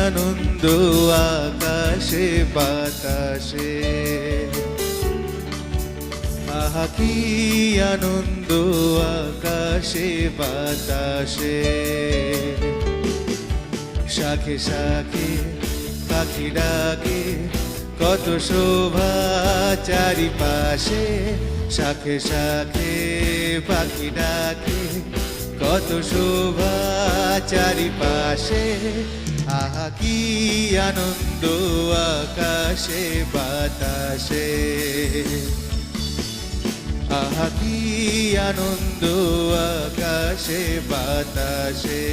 আনন্দ আকাশে বাতাসে, আহা কি আনন্দ আকাশে বাতাসে। শাখে শাখে পাখি ডাকে, কত শোভা চারিপাশে। শাখে শাখে পাখি ডাকে, কত শোভা চারিপাশে। আহা কি আনন্দ আকাশে বাতাসে, আহা কি আনন্দ আকাশে বাতাসে।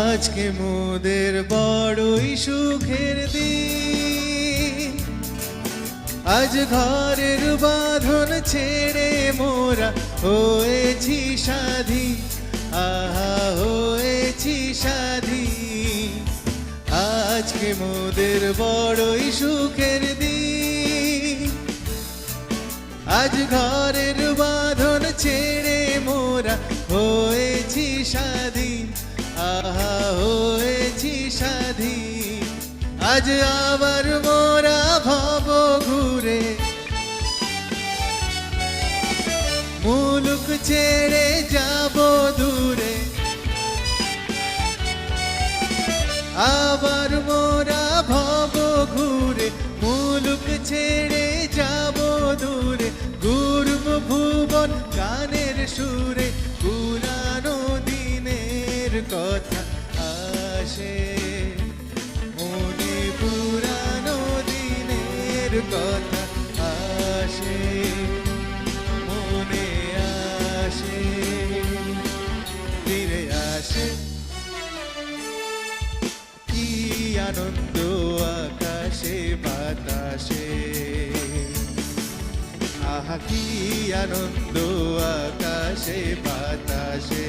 আজকে মোদের বড়ই সুখের দিন, আজ ঘরের বাঁধন ছেড়ে মোরা হয়েছি স্বাধীন, আহা হয়েছি স্বাধীন। আজকে মোদের বড়ই সুখের দিন, আজ ঘরের বাঁধন ছেড়ে মোরা হয়েছি স্বাধীন, আহা হয়েছি স্বাধীন। আজ আবার মোরা ভব ঘুরে, মুলুক ছেড়ে যাব দূরে। আবার মোরা ভব ঘুরে, মুলুক ছেড়ে যাব দূরে। ঘুরব ভুবন গানের সুরে, পুরানো দিনের কথা আসে মনে, পুরানো দিনের কথা আসে মনে, আসে ফিরে আসে। কি আনন্দ আকাশে বাতাসে, আহা কি আনন্দ আকাশে বাতাসে।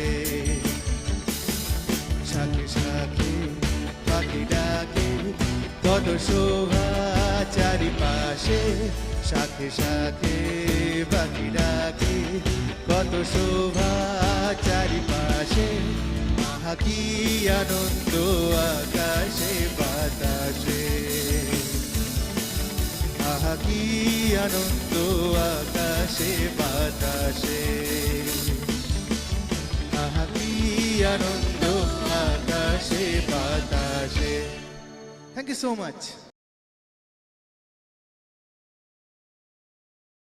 শাখে শাখে পাখি ডাকে, কত শোভা চারিপাশে। শাখে শাখে পাখি ডাকে, কত শোভা চারিপাশে। আহা কি আনন্দ আকাশে বাতাসে, আহা কি আনন্দ আকাশে বাতাসে, আহা কি আনন্দ আকাশে বাতাসে। Thank you so much.